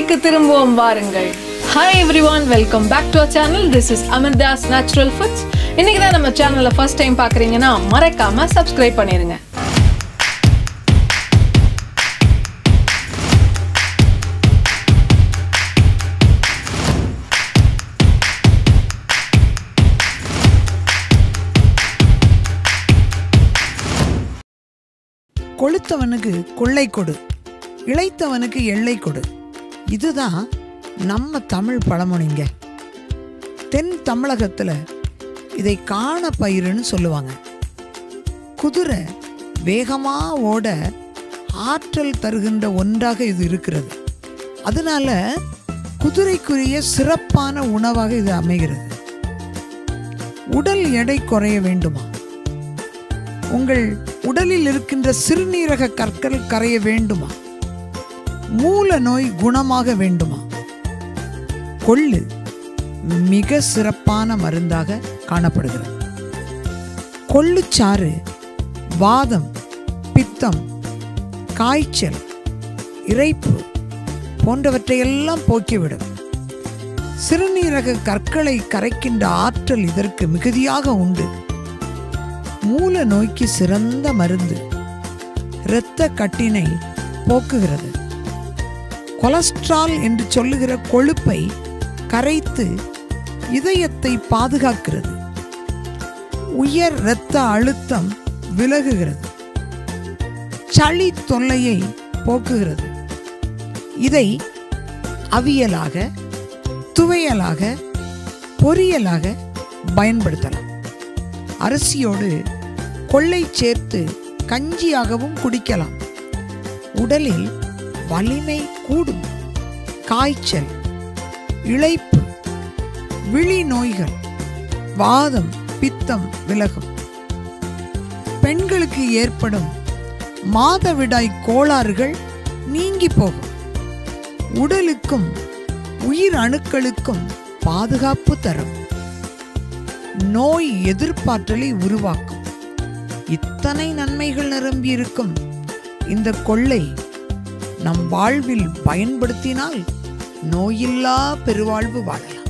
இயற்கைக்கு திரும்புவோம் வாருங்கள். Hi everyone, welcome back to our channel. This is Amirda's Natural Foods. இன்னைக்கு தான் நம்ம சேனலை ஃபர்ஸ்ட் டைம் பார்க்குறீங்கன்னா மறக்காம சப்ஸ்கிரைப் பண்ணிருங்க. கொளுத்தவனுக்கு கொள்ளை கொடு, இளைத்தவனுக்கு எல்லை கொடு. இதுதான் நம்ம தமிழ் பழமொழிங்க. தென் தமிழகத்தில் இதை காண பயிருன்னு சொல்லுவாங்க. குதிரை வேகமாக ஓட ஆற்றல் தருகின்ற ஒன்றாக இது இருக்கிறது. அதனால குதிரைக்குரிய சிறப்பான உணவாக இது அமைகிறது. உடல் எடை குறைய வேண்டுமா? உங்கள் உடலில் இருக்கின்ற சிறுநீரக கற்கள் கரைய வேண்டுமா? மூல நோய் குணமாக வேண்டுமா? கொள்ளு மிக சிறப்பான மருந்தாக காணப்படுகிறது. கொள்ளுச்சாறு வாதம், பித்தம், காய்ச்சல், இரைப்பு போன்றவற்றையெல்லாம் போக்கிவிடும். சிறுநீரக கற்களை கரைக்கின்ற ஆற்றல் இதற்கு மிகுதியாக உண்டு. மூல நோய்க்கு சிறந்த மருந்து. இரத்த கட்டினை போக்குகிறது. கொலஸ்ட்ரால் என்று சொல்லுகிற கொழுப்பை கரைத்து இதயத்தை பாதுகாக்கிறது. உயர் இரத்த அழுத்தம் விலகுகிறது. சளி தொல்லையை போக்குகிறது. இதை அவியலாக, துவையலாக, பொரியலாக பயன்படுத்தலாம். அரிசியோடு கொள்ளை சேர்த்து கஞ்சியாகவும் குடிக்கலாம். உடலில் வலிமை கூடும். காய்ச்சல், இளைப்பு, விழி நோய்கள், வாதம், பித்தம் விலகும். பெண்களுக்கு ஏற்படும் மாதவிடாய் கோளாறுகள் நீங்கி போகும். உடலுக்கும் உயிர் அணுக்களுக்கும் பாதுகாப்பு தரும். நோய் எதிர்ப்பாற்றலை உருவாக்கும். இத்தனை நன்மைகள் நிரம்பி இருக்கும் இந்த கொள்ளை நம் வாழ்வில் பயன்படுத்தினால் நோயில்லா பெருவாழ்வு வாழலாம்.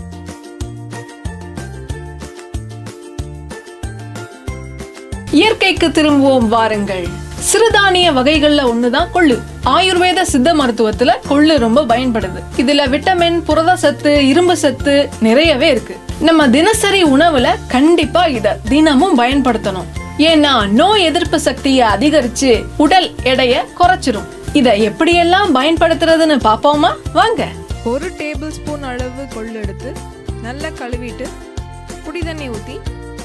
இயற்கைக்கு திரும்புவோம் வாருங்கள். சிறுதானிய வகைகள்ல ஒண்ணுதான் கொள்ளு. ஆயுர்வேத சித்த மருத்துவத்துல கொள்ளு ரொம்ப பயன்படுது. இதுல விட்டமின், புரத சத்து, இரும்பு சத்து நிறையவே இருக்கு. நம்ம தினசரி உணவுல கண்டிப்பா இத தினமும் பயன்படுத்தணும். ஏன்னா நோய் எதிர்ப்பு சக்தியை அதிகரிச்சு உடல் எடையை குறைச்சிரும். இதை எப்படியெல்லாம் பயன்படுத்துறதுன்னு பாப்போமா? வாங்க. 1 டேபிள் ஸ்பூன் அளவு கொள்ளு எடுத்து நல்லா கழுவிட்டு குடி தண்ணி ஊற்றி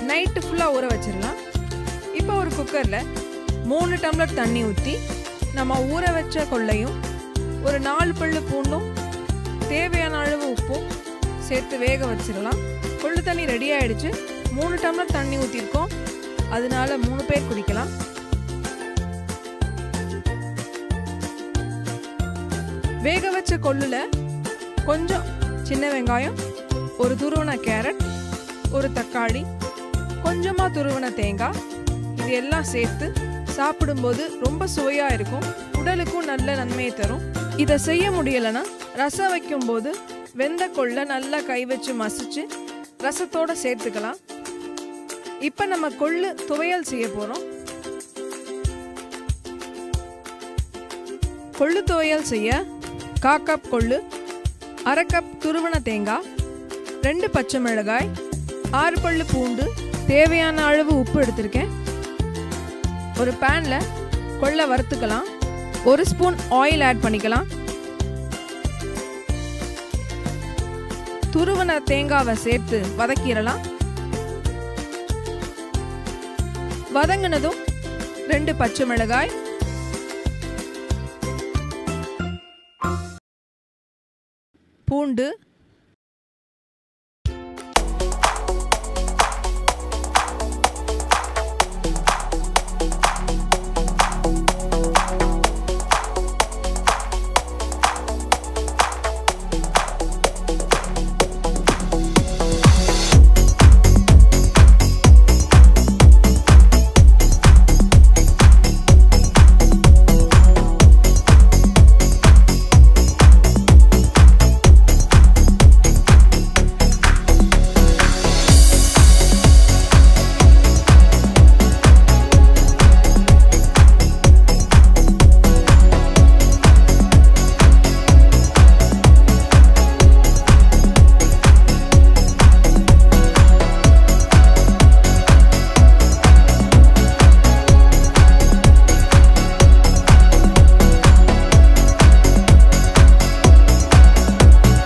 நைட்டு ஃபுல்லாக ஊற வச்சிடலாம். இப்போ ஒரு குக்கரில் 3 டம்ளர் தண்ணி ஊற்றி நம்ம ஊற வச்ச கொள்ளையும் ஒரு 4 பல்லு பூண்டும் தேவையான அளவு உப்பும் சேர்த்து வேக வச்சிடலாம். கொள்ளு தண்ணி ரெடி ஆகிடுச்சு. 3 டம்ளர் தண்ணி ஊற்றிருக்கோம், அதனால 3 பேர் குடிக்கலாம். வேக வச்ச கொள்ளுல கொஞ்சம் சின்ன வெங்காயம், ஒரு துருவன கேரட், ஒரு தக்காளி, கொஞ்சமா துருவன தேங்காய், இது எல்லாம் சேர்த்து சாப்பிடும்போது ரொம்ப சுவையா இருக்கும். உடலுக்கும் நல்ல நன்மையை தரும். இதை செய்ய முடியலைன்னா ரசம் வைக்கும் போது வெந்த கொள்ளை நல்லா கை வச்சு மசிச்சு ரசத்தோட சேர்த்துக்கலாம். இப்ப நம்ம கொள்ளு துவையல் செய்ய போறோம். கொள்ளு துவையல் செய்ய 1/4 கப் கொள்ளு, 1/2 கப் துருவன தேங்காய், 2 பச்சை மிளகாய், 6 பல்லு பூண்டு, தேவையான அளவு உப்பு எடுத்திருக்கேன். ஒரு பேன்ல கொள்ளை வறுத்துக்கலாம். 1 ஸ்பூன் ஆயில் ஆட் பண்ணிக்கலாம். துருவன தேங்காவை சேர்த்து வதக்கிடலாம். வதங்கினதும் 2 பச்சை மிளகாய், பூண்டு,